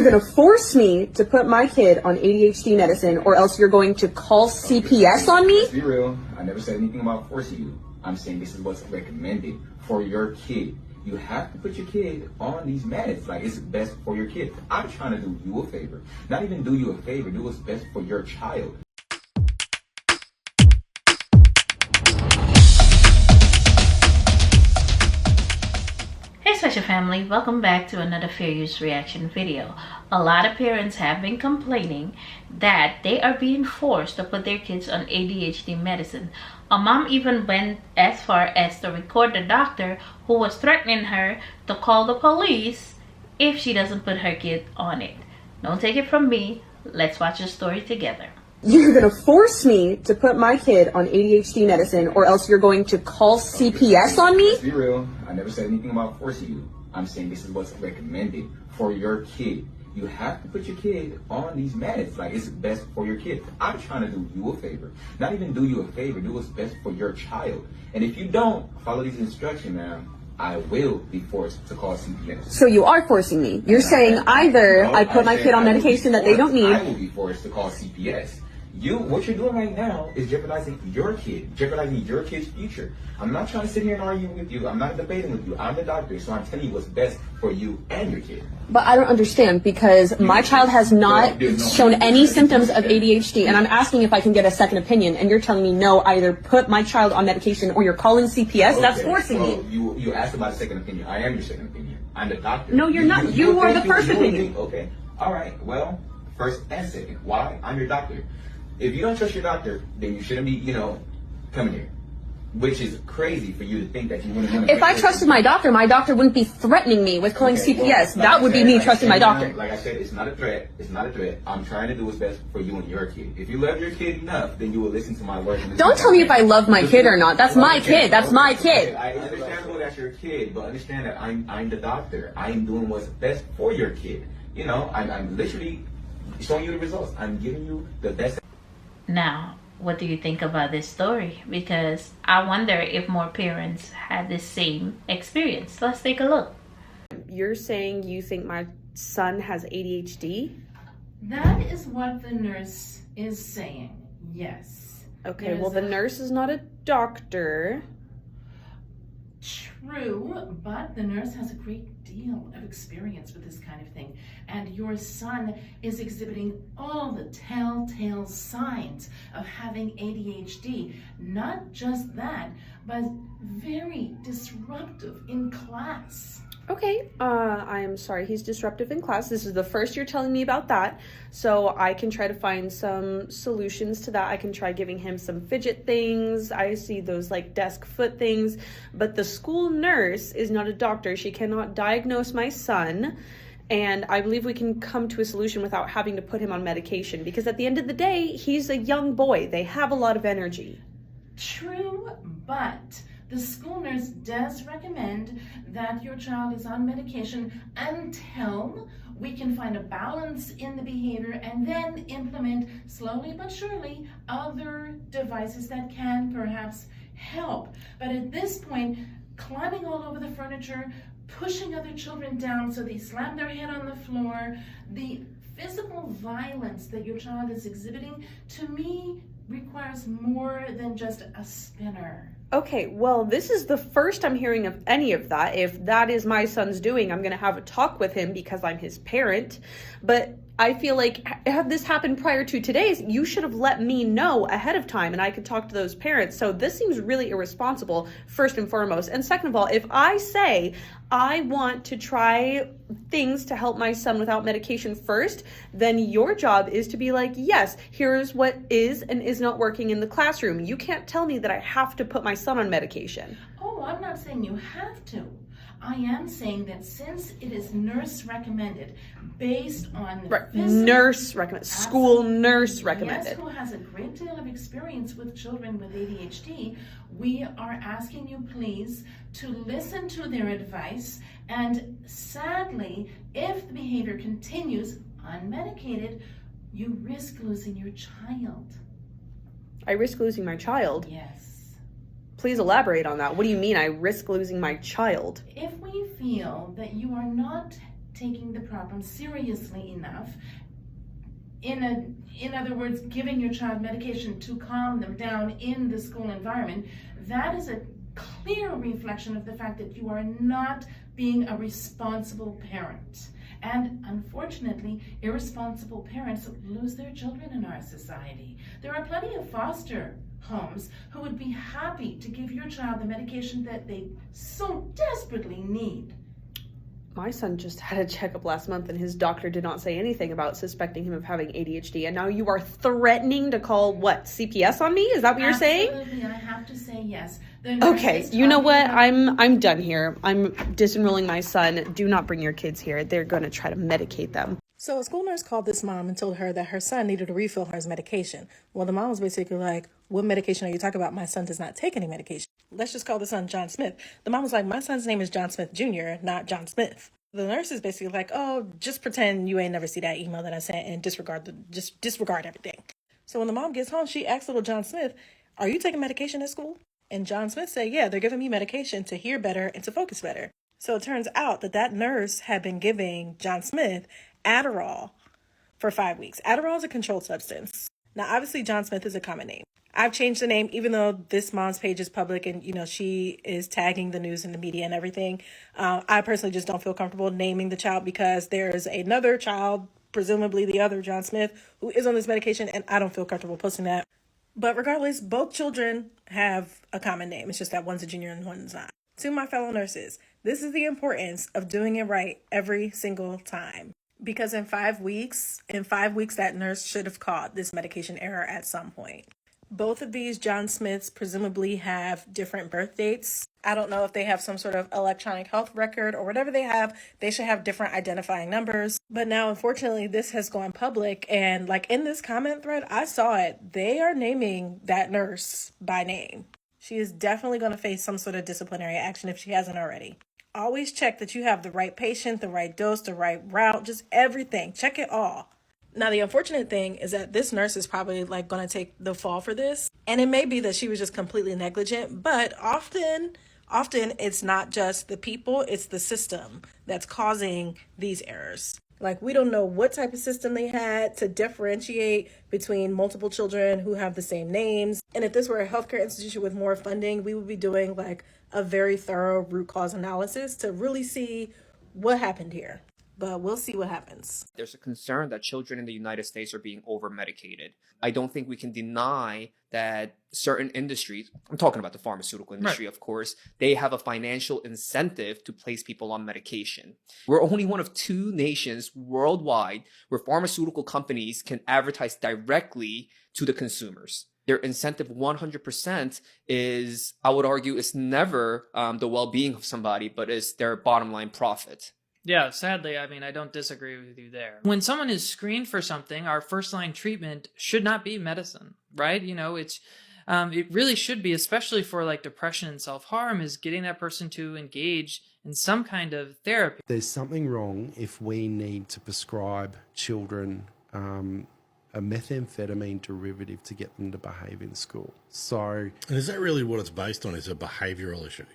You're going to force me to put my kid on ADHD medicine, or else you're going to call CPS on me? Let's be real. I never said anything about forcing you. I'm saying this is what's recommended for your kid. You have to put your kid on these meds. Like, it's best for your kid. I'm trying to do you a favor. Not even do you a favor. Do what's best for your child. Hey Special Family, welcome back to another Fair Use Reaction video. A lot of parents have been complaining that they are being forced to put their kids on ADHD medicine. A mom even went as far as to record the doctor who was threatening her to call the police if she doesn't put her kid on it. Don't take it from me, let's watch the story together. You're going to force me to put my kid on ADHD medicine, or else you're going to call CPS on me? Let's be real. I never said anything about forcing you. I'm saying this is what's recommended for your kid. You have to put your kid on these meds. Like, it's best for your kid. I'm trying to do you a favor. Not even do you a favor. Do what's best for your child. And if you don't follow these instructions, ma'am, I will be forced to call CPS. So you are forcing me. You're saying either I put my kid on medication that they don't need. I will be forced to call CPS. What you're doing right now is jeopardizing your kid, jeopardizing your kid's future. I'm not trying to sit here and argue with you. I'm not debating with you. I'm the doctor, so I'm telling you what's best for you and your kid. But I don't understand, because my child has not shown any symptoms of ADHD, and I'm asking if I can get a second opinion, and you're telling me no, either put my child on medication or you're calling CPS. Okay, that's forcing me. You asked about a second opinion. I am your second opinion. I'm the doctor. No, you're not. You are the first opinion. Okay. All right. Well, first and second. Why? I'm your doctor. If you don't trust your doctor, then you shouldn't be, coming here. Which is crazy for you to think that you wouldn't. If I trusted my doctor wouldn't be threatening me with calling CPS. That would be me trusting my doctor. Like I said, it's not a threat. It's not a threat. I'm trying to do what's best for you and your kid. If you love your kid enough, then you will listen to my words. Don't tell me if I love my kid or not. That's my kid. That's my kid. I understand that's your kid, but understand that I'm the doctor. I'm doing what's best for your kid. I'm literally showing you the results. I'm giving you the best. Now, what do you think about this story? Because I wonder if more parents had the same experience. Let's take a look. You're saying you think my son has ADHD? That is what the nurse is saying, yes. Okay, well, the nurse is not a doctor. True, but the nurse has a great deal of experience with this kind of thing. And your son is exhibiting all the telltale signs of having ADHD. Not just that, but very disruptive in class. Okay, I am sorry he's disruptive in class. This is the first you're telling me about that. So I can try to find some solutions to that. I can try giving him some fidget things. I see those like desk foot things. But the school nurse is not a doctor. She cannot diagnose my son. And I believe we can come to a solution without having to put him on medication. Because at the end of the day, he's a young boy. They have a lot of energy. True, but the school nurse does recommend that your child is on medication until we can find a balance in the behavior and then implement slowly but surely other devices that can perhaps help. But at this point, climbing all over the furniture, pushing other children down so they slam their head on the floor, the physical violence that your child is exhibiting, to me, requires more than just a spinner. Okay, well, this is the first I'm hearing of any of that. If that is my son's doing, I'm going to have a talk with him because I'm his parent. But I feel like, had this happened prior to today's, you should have let me know ahead of time and I could talk to those parents. So this seems really irresponsible, first and foremost. And second of all, if I say I want to try things to help my son without medication first, then your job is to be like, yes, here's what is and is not working in the classroom. You can't tell me that I have to put my son on medication. Oh, I'm not saying you have to. I am saying that since it is nurse recommended, based on the nurse recommended, school nurse recommended. Yes, who has a great deal of experience with children with ADHD, we are asking you please to listen to their advice. And sadly, if the behavior continues unmedicated, you risk losing your child. I risk losing my child? Yes. Please elaborate on that. What do you mean I risk losing my child? If we feel that you are not taking the problem seriously enough. In other words, giving your child medication to calm them down in the school environment, that is a clear reflection of the fact that you are not being a responsible parent. And unfortunately, irresponsible parents lose their children in our society. There are plenty of foster homes who would be happy to give your child the medication that they so desperately need. My son just had a checkup last month and his doctor did not say anything about suspecting him of having ADHD. And now you are threatening to call, what, CPS on me? Is that what you're saying? Absolutely, I have to say yes. Okay, you know what? I'm done here. I'm disenrolling my son. Do not bring your kids here. They're going to try to medicate them. So a school nurse called this mom and told her that her son needed to refill his medication. Well, the mom was basically like, what medication are you talking about? My son does not take any medication. Let's just call the son John Smith. The mom was like, my son's name is John Smith Jr., not John Smith. The nurse is basically like, oh, just pretend you ain't never see that email that I sent and disregard everything. So when the mom gets home, she asks little John Smith, are you taking medication at school? And John Smith said, yeah, they're giving me medication to hear better and to focus better. So it turns out that nurse had been giving John Smith Adderall for 5 weeks. Adderall is a controlled substance. Now, obviously, John Smith is a common name. I've changed the name, even though this mom's page is public and, she is tagging the news and the media and everything. I personally just don't feel comfortable naming the child because there's another child, presumably the other John Smith, who is on this medication, and I don't feel comfortable posting that. But regardless, both children have a common name. It's just that one's a junior and one's not. To my fellow nurses, this is the importance of doing it right every single time. Because in 5 weeks, that nurse should have caught this medication error at some point. Both of these John Smiths presumably have different birth dates. I don't know if they have some sort of electronic health record or whatever they have. They should have different identifying numbers. But now, unfortunately, this has gone public. And like in this comment thread, I saw it. They are naming that nurse by name. She is definitely going to face some sort of disciplinary action if she hasn't already. Always check that you have the right patient, the right dose, the right route, just everything. Check it all. Now, the unfortunate thing is that this nurse is probably going to take the fall for this. And it may be that she was just completely negligent, but often it's not just the people, it's the system that's causing these errors. We don't know what type of system they had to differentiate between multiple children who have the same names. And if this were a healthcare institution with more funding, we would be doing a very thorough root cause analysis to really see what happened here. But we'll see what happens. There's a concern that children in the United States are being over-medicated. I don't think we can deny that certain industries, I'm talking about the pharmaceutical industry, of course, they have a financial incentive to place people on medication. We're only one of 2 nations worldwide where pharmaceutical companies can advertise directly to the consumers. Their incentive 100% is, I would argue, is never the well-being of somebody, but is their bottom line profit. Yeah, sadly, I don't disagree with you there. When someone is screened for something, our first line treatment should not be medicine, right? It really should be, especially for depression and self-harm, is getting that person to engage in some kind of therapy. There's something wrong if we need to prescribe children a methamphetamine derivative to get them to behave in school. So, and is that really what it's based on? Is a behavioural issue?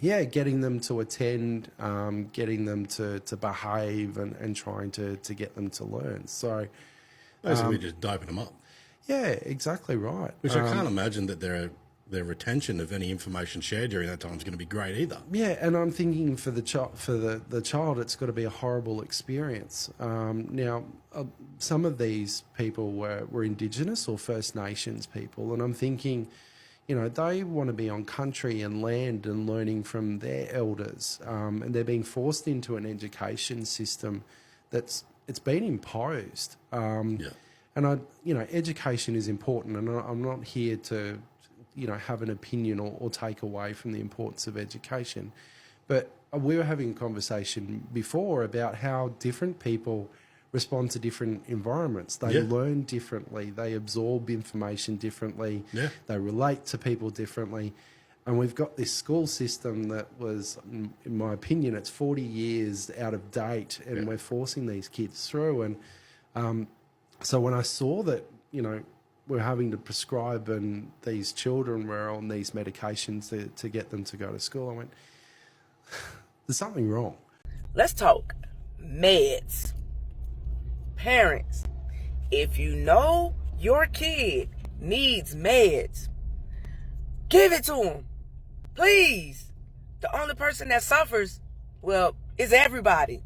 Yeah, getting them to attend, getting them to behave and trying to get them to learn. So basically just doping them up. Yeah, exactly right. Which I can't imagine that their retention of any information shared during that time is going to be great either. Yeah, and I'm thinking for the child, it's got to be a horrible experience. Now, some of these people were Indigenous or First Nations people, and I'm thinking, they want to be on country and land and learning from their elders, and they're being forced into an education system it's been imposed. And education is important, and I'm not here to, have an opinion or take away from the importance of education. But we were having a conversation before about how different people respond to different environments. They learn differently. They absorb information differently. Yeah. They relate to people differently. And we've got this school system that was, in my opinion, it's 40 years out of date, and we're forcing these kids through. And so when I saw that, we're having to prescribe and these children were on these medications to get them to go to school, I went, there's something wrong. Let's talk. meds. Parents, if you know your kid needs meds, give it to them. Please. The only person that suffers, well, is everybody.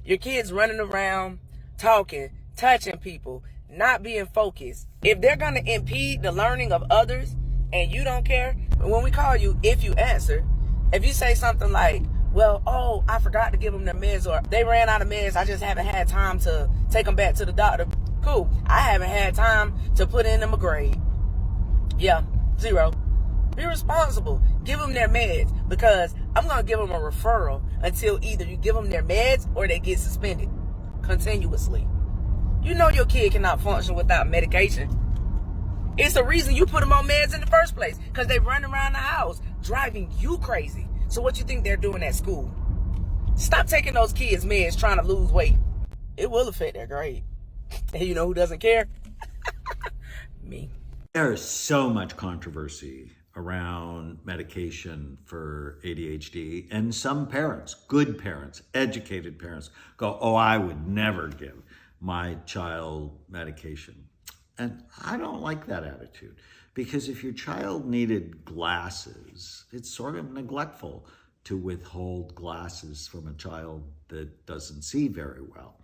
Your kids running around, talking, touching people, not being focused. If they're going to impede the learning of others and you don't care, when we call you, if you answer, if you say something like, well, oh, I forgot to give them their meds, or they ran out of meds, I just haven't had time to take them back to the doctor. Cool. I haven't had time to put in them a grade. Yeah, 0. Be responsible. Give them their meds, because I'm going to give them a referral until either you give them their meds or they get suspended continuously. You know your kid cannot function without medication. It's the reason you put them on meds in the first place, because they run around the house driving you crazy. So what you think they're doing at school? Stop taking those kids' meds trying to lose weight. It will affect their grade. And you know who doesn't care? Me. There is so much controversy around medication for ADHD, and some parents, good parents, educated parents, go, oh, I would never give my child medication. And I don't like that attitude, because if your child needed glasses, it's sort of neglectful to withhold glasses from a child that doesn't see very well.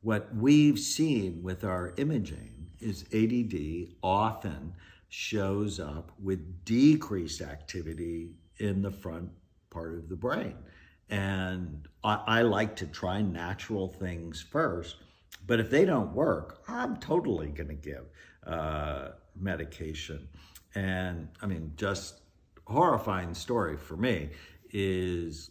What we've seen with our imaging is ADD often shows up with decreased activity in the front part of the brain. And I like to try natural things first, but if they don't work, I'm totally going to give medication. And I mean, just horrifying story for me is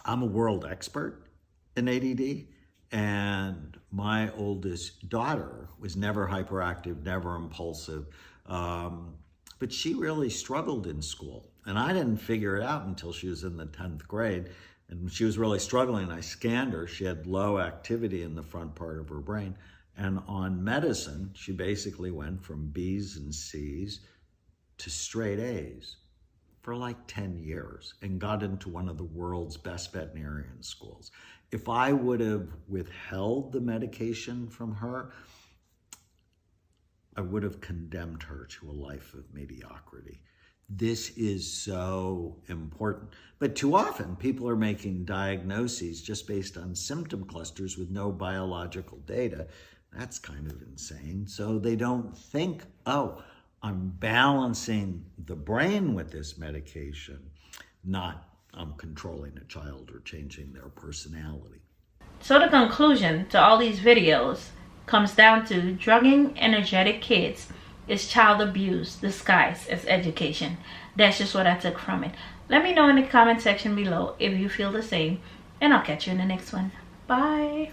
I'm a world expert in ADD, and my oldest daughter was never hyperactive, never impulsive, but she really struggled in school. And I didn't figure it out until she was in the 10th grade. And she was really struggling. I scanned her. She had low activity in the front part of her brain. And on medicine, she basically went from B's and C's to straight A's for like 10 years and got into one of the world's best veterinarian schools. If I would have withheld the medication from her, I would have condemned her to a life of mediocrity. This is so important. But too often, people are making diagnoses just based on symptom clusters with no biological data. That's kind of insane. So they don't think, oh, I'm balancing the brain with this medication, not I'm controlling a child or changing their personality. So the conclusion to all these videos comes down to drugging energetic kids is child abuse disguised as education. That's just what I took from it. Let me know in the comment section below if you feel the same, and I'll catch you in the next one. Bye.